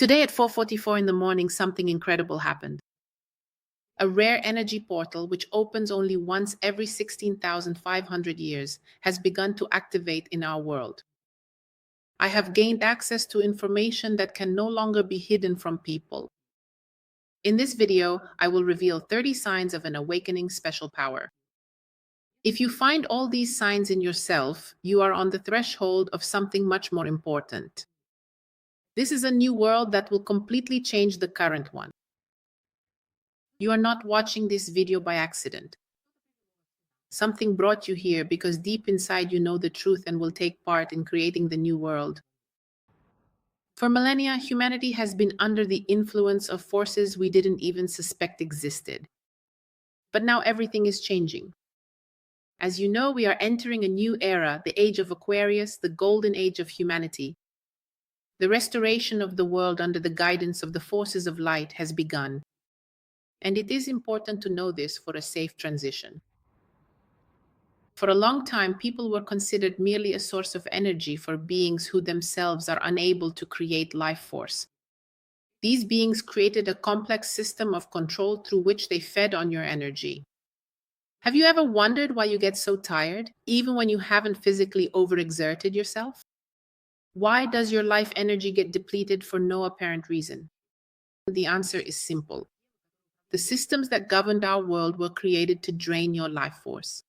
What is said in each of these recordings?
Today at 4:44 in the morning, something incredible happened. A rare energy portal, which opens only once every 16,500 years, has begun to activate in our world. I have gained access to information that can no longer be hidden from people. In this video, I will reveal 30 signs of an awakening special power. If you find all these signs in yourself, you are on the threshold of something much more important. This is a new world that will completely change the current one. You are not watching this video by accident. Something brought you here because deep inside you know the truth and will take part in creating the new world. For millennia, humanity has been under the influence of forces we didn't even suspect existed. But now everything is changing. As you know, we are entering a new era, the Age of Aquarius, the golden age of humanity. The restoration of the world under the guidance of the forces of light has begun. And it is important to know this for a safe transition. For a long time, people were considered merely a source of energy for beings who themselves are unable to create life force. These beings created a complex system of control through which they fed on your energy. Have you ever wondered why you get so tired, even when you haven't physically overexerted yourself? Why does your life energy get depleted for no apparent reason? The answer is simple. The systems that governed our world were created to drain your life force.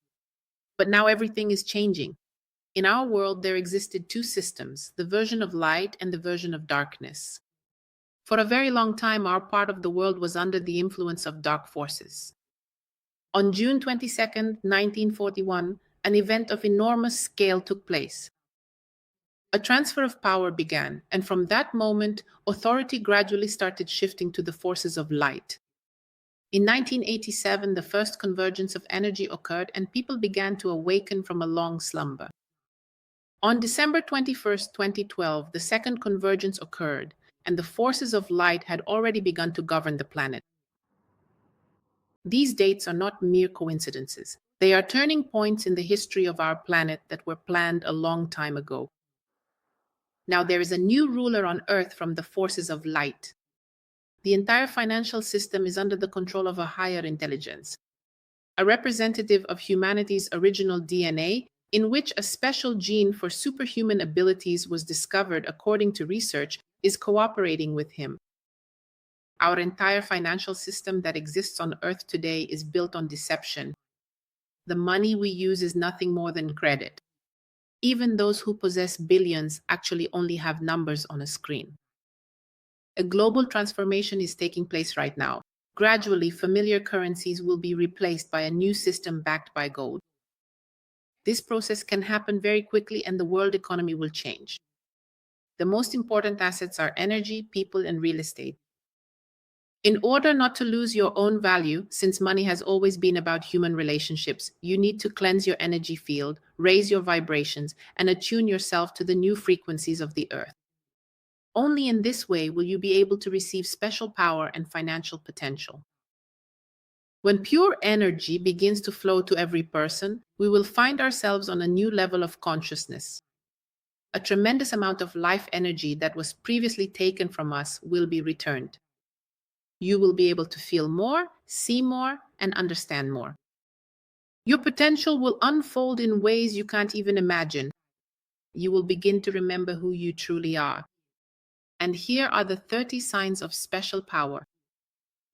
But now everything is changing. In our world, there existed two systems, the version of light and the version of darkness. For a very long time, our part of the world was under the influence of dark forces. On June 22nd, 1941, an event of enormous scale took place. A transfer of power began, and from that moment, authority gradually started shifting to the forces of light. In 1987, the first convergence of energy occurred and people began to awaken from a long slumber. On December 21st, 2012, the second convergence occurred, and the forces of light had already begun to govern the planet. These dates are not mere coincidences. They are turning points in the history of our planet that were planned a long time ago. Now there is a new ruler on Earth from the forces of light. The entire financial system is under the control of a higher intelligence, a representative of humanity's original DNA, in which a special gene for superhuman abilities was discovered according to research, is cooperating with him. Our entire financial system that exists on Earth today is built on deception. The money we use is nothing more than credit. Even those who possess billions actually only have numbers on a screen. A global transformation is taking place right now. Gradually, familiar currencies will be replaced by a new system backed by gold. This process can happen very quickly and the world economy will change. The most important assets are energy, people, and real estate. In order not to lose your own value, since money has always been about human relationships, you need to cleanse your energy field, raise your vibrations, and attune yourself to the new frequencies of the earth. Only in this way will you be able to receive special power and financial potential. When pure energy begins to flow to every person, we will find ourselves on a new level of consciousness. A tremendous amount of life energy that was previously taken from us will be returned. You will be able to feel more, see more, and understand more. Your potential will unfold in ways you can't even imagine. You will begin to remember who you truly are. And here are the 30 signs of special power.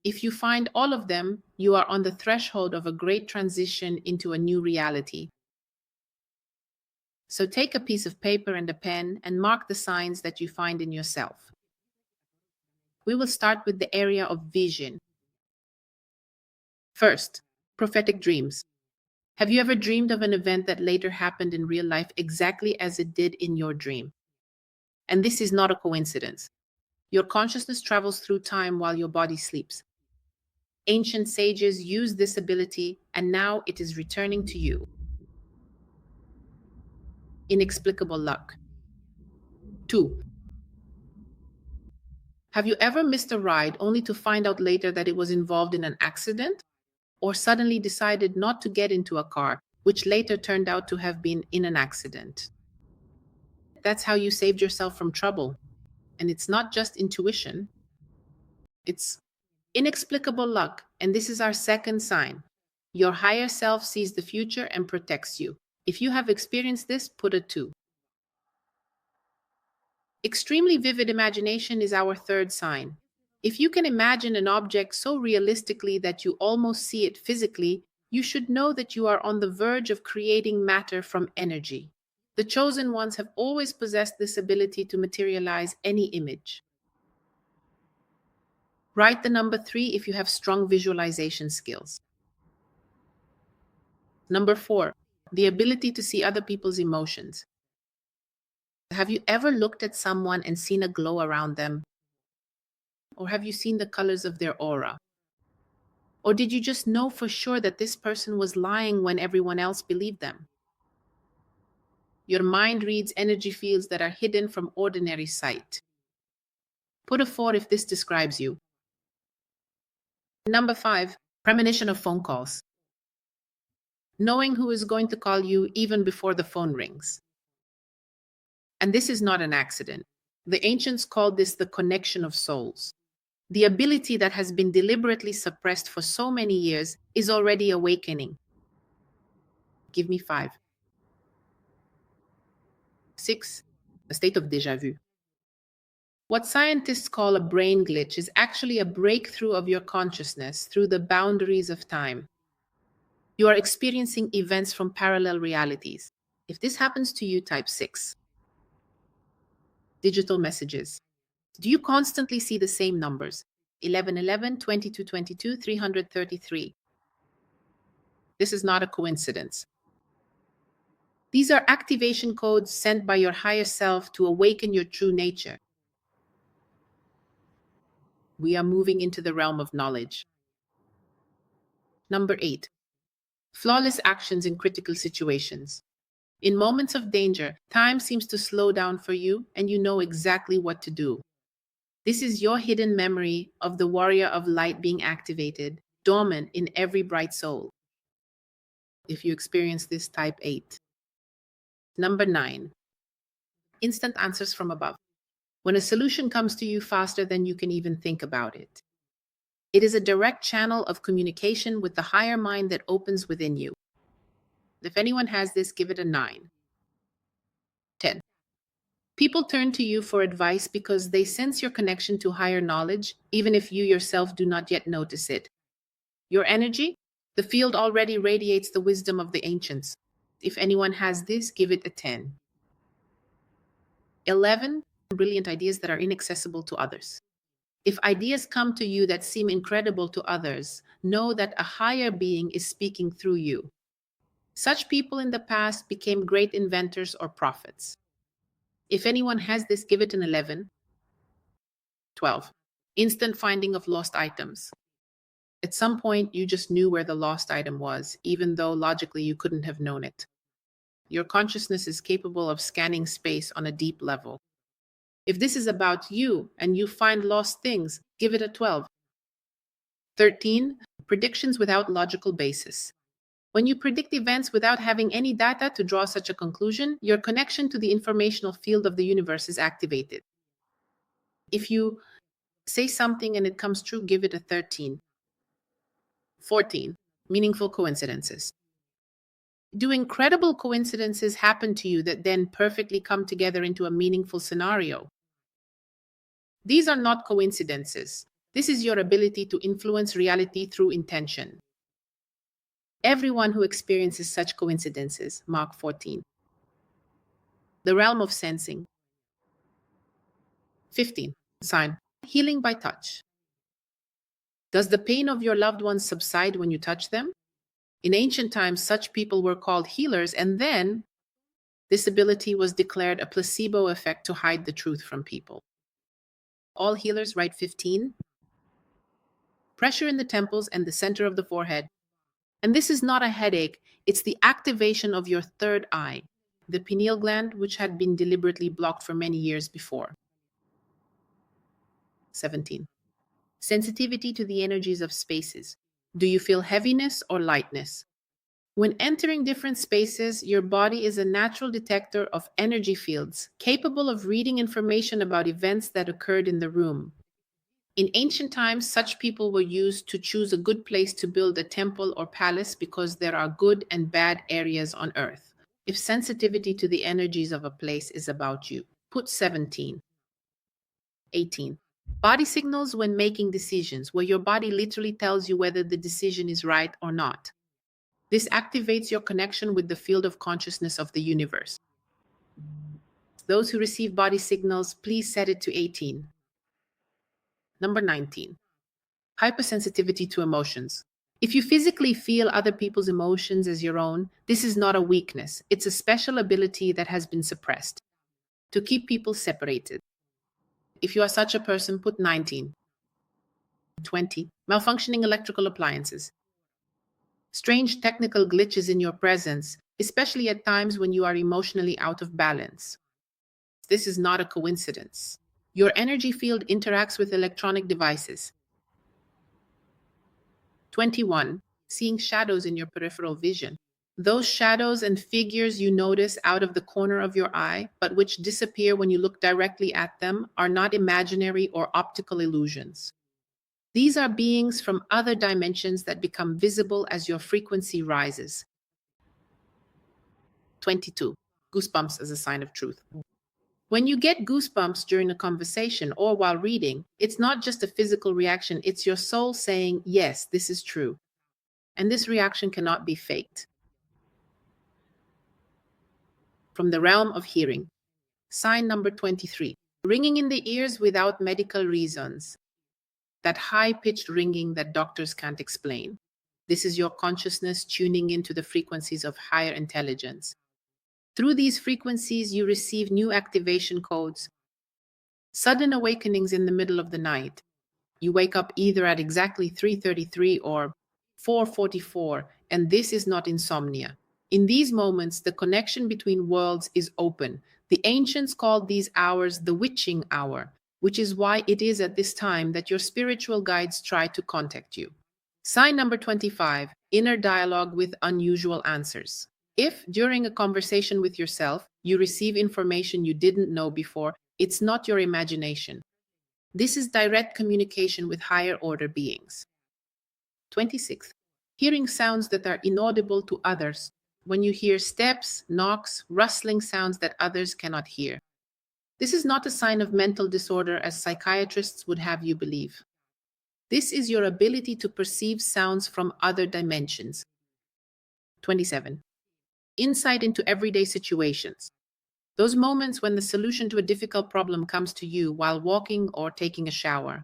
If you find all of them, you are on the threshold of a great transition into a new reality. So take a piece of paper and a pen and mark the signs that you find in yourself. We will start with the area of vision. First, prophetic dreams. Have you ever dreamed of an event that later happened in real life exactly as it did in your dream? And this is not a coincidence. Your consciousness travels through time while your body sleeps. Ancient sages used this ability, and now it is returning to you. Inexplicable luck. 2. Have you ever missed a ride only to find out later that it was involved in an accident? Or suddenly decided not to get into a car, which later turned out to have been in an accident? That's how you saved yourself from trouble. And it's not just intuition, it's inexplicable luck. And this is our second sign. Your higher self sees the future and protects you. If you have experienced this, put a 2. Extremely vivid imagination is our third sign. If you can imagine an object so realistically that you almost see it physically, you should know that you are on the verge of creating matter from energy. The chosen ones have always possessed this ability to materialize any image. Write the number 3 if you have strong visualization skills. Number 4, the ability to see other people's emotions. Have you ever looked at someone and seen a glow around them? Or have you seen the colors of their aura? Or did you just know for sure that this person was lying when everyone else believed them? Your mind reads energy fields that are hidden from ordinary sight. Put a 4 if this describes you. Number 5, premonition of phone calls. Knowing who is going to call you even before the phone rings. And this is not an accident. The ancients called this the connection of souls. The ability that has been deliberately suppressed for so many years is already awakening. Give me 5. 6. A state of déjà vu. What scientists call a brain glitch is actually a breakthrough of your consciousness through the boundaries of time. You are experiencing events from parallel realities. If this happens to you, type 6. Digital messages. Do you constantly see the same numbers? 1111, 2222, 333. This is not a coincidence. These are activation codes sent by your higher self to awaken your true nature. We are moving into the realm of knowledge. Number 8, flawless actions in critical situations. In moments of danger, time seems to slow down for you and you know exactly what to do. This is your hidden memory of the warrior of light being activated, dormant in every bright soul. If you experience this, type 8. Number 9, instant answers from above. When a solution comes to you faster than you can even think about it. It is a direct channel of communication with the higher mind that opens within you. If anyone has this, give it a 9. 10. People turn to you for advice because they sense your connection to higher knowledge, even if you yourself do not yet notice it. Your energy? The field already radiates the wisdom of the ancients. If anyone has this, give it a 10. 11. Brilliant ideas that are inaccessible to others. If ideas come to you that seem incredible to others, know that a higher being is speaking through you. Such people in the past became great inventors or prophets. If anyone has this, give it an 11. 12. Instant finding of lost items. At some point, you just knew where the lost item was, even though logically you couldn't have known it. Your consciousness is capable of scanning space on a deep level. If this is about you and you find lost things, give it a 12. 13. Predictions without logical basis. When you predict events without having any data to draw such a conclusion, your connection to the informational field of the universe is activated. If you say something and it comes true, give it a 13. 14. Meaningful coincidences. Do incredible coincidences happen to you that then perfectly come together into a meaningful scenario? These are not coincidences. This is your ability to influence reality through intention. Everyone who experiences such coincidences, mark 14. The realm of sensing. 15. Sign. Healing by touch. Does the pain of your loved ones subside when you touch them? In ancient times, such people were called healers, and then this ability was declared a placebo effect to hide the truth from people. All healers, write 15. Pressure in the temples and the center of the forehead. And this is not a headache, it's the activation of your third eye, the pineal gland, which had been deliberately blocked for many years before. 17. Sensitivity to the energies of spaces. Do you feel heaviness or lightness? When entering different spaces, your body is a natural detector of energy fields, capable of reading information about events that occurred in the room. In ancient times, such people were used to choose a good place to build a temple or palace because there are good and bad areas on earth. If sensitivity to the energies of a place is about you, put 17. 18. Body signals when making decisions, where your body literally tells you whether the decision is right or not. This activates your connection with the field of consciousness of the universe. Those who receive body signals, please set it to 18. Number 19. Hypersensitivity to emotions. If you physically feel other people's emotions as your own, this is not a weakness. It's a special ability that has been suppressed to keep people separated. If you are such a person, put 19. 20. Malfunctioning electrical appliances. Strange technical glitches in your presence, especially at times when you are emotionally out of balance. This is not a coincidence. Your energy field interacts with electronic devices. 21. Seeing shadows in your peripheral vision. Those shadows and figures you notice out of the corner of your eye, but which disappear when you look directly at them, are not imaginary or optical illusions. These are beings from other dimensions that become visible as your frequency rises. 22. Goosebumps as a sign of truth. When you get goosebumps during a conversation or while reading, it's not just a physical reaction, it's your soul saying, yes, this is true. And this reaction cannot be faked. From the realm of hearing. Sign number 23. Ringing in the ears without medical reasons. That high-pitched ringing that doctors can't explain. This is your consciousness tuning into the frequencies of higher intelligence. Through these frequencies, you receive new activation codes, sudden awakenings in the middle of the night. You wake up either at exactly 3:33 or 4:44, and this is not insomnia. In these moments, the connection between worlds is open. The ancients called these hours the witching hour, which is why it is at this time that your spiritual guides try to contact you. Sign number 25, inner dialogue with unusual answers. If, during a conversation with yourself, you receive information you didn't know before, it's not your imagination. This is direct communication with higher order beings. 26. Hearing sounds that are inaudible to others. When you hear steps, knocks, rustling sounds that others cannot hear. This is not a sign of mental disorder as psychiatrists would have you believe. This is your ability to perceive sounds from other dimensions. 27. Insight into everyday situations. Those moments when the solution to a difficult problem comes to you while walking or taking a shower.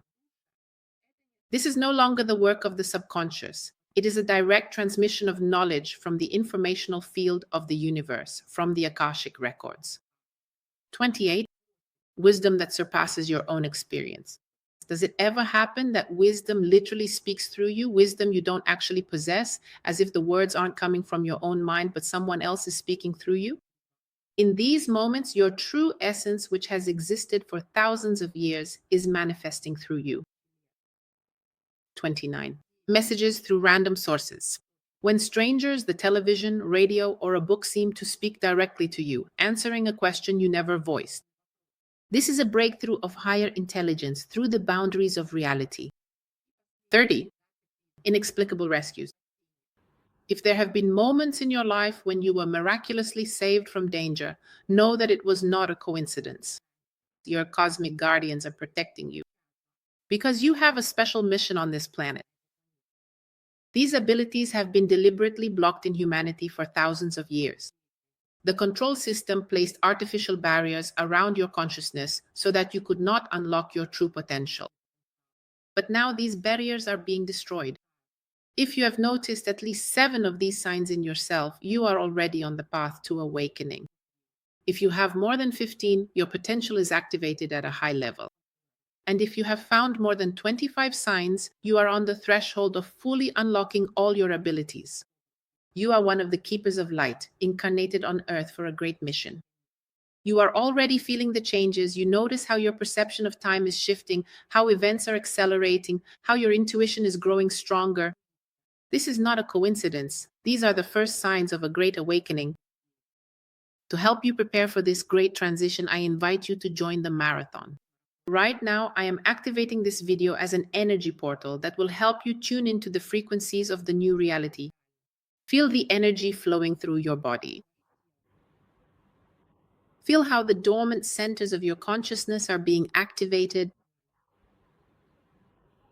This is no longer the work of the subconscious. It is a direct transmission of knowledge from the informational field of the universe, from the Akashic records. 28. Wisdom that surpasses your own experience. Does it ever happen that wisdom literally speaks through you, wisdom you don't actually possess, as if the words aren't coming from your own mind, but someone else is speaking through you? In these moments, your true essence, which has existed for thousands of years, is manifesting through you. 29. Messages through random sources. When strangers, the television, radio, or a book seem to speak directly to you, answering a question you never voiced. This is a breakthrough of higher intelligence through the boundaries of reality. 30. Inexplicable rescues. If there have been moments in your life when you were miraculously saved from danger, know that it was not a coincidence. Your cosmic guardians are protecting you because you have a special mission on this planet. These abilities have been deliberately blocked in humanity for thousands of years. The control system placed artificial barriers around your consciousness so that you could not unlock your true potential. But now these barriers are being destroyed. If you have noticed at least 7 of these signs in yourself, you are already on the path to awakening. If you have more than 15, your potential is activated at a high level. And if you have found more than 25 signs, you are on the threshold of fully unlocking all your abilities. You are one of the keepers of light, incarnated on earth for a great mission. You are already feeling the changes. You notice how your perception of time is shifting, how events are accelerating, how your intuition is growing stronger. This is not a coincidence. These are the first signs of a great awakening. To help you prepare for this great transition, I invite you to join the marathon. Right now, I am activating this video as an energy portal that will help you tune into the frequencies of the new reality. Feel the energy flowing through your body. Feel how the dormant centers of your consciousness are being activated.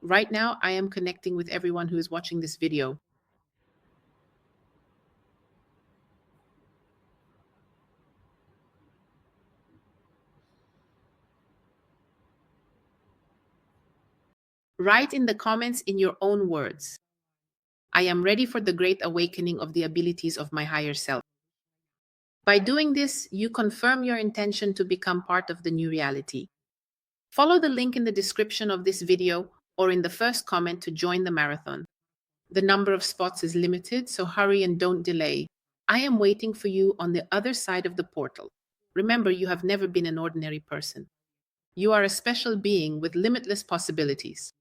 Right now, I am connecting with everyone who is watching this video. Write in the comments in your own words. I am ready for the great awakening of the abilities of my higher self. By doing this, you confirm your intention to become part of the new reality. Follow the link in the description of this video or in the first comment to join the marathon. The number of spots is limited, so hurry and don't delay. I am waiting for you on the other side of the portal. Remember, you have never been an ordinary person. You are a special being with limitless possibilities.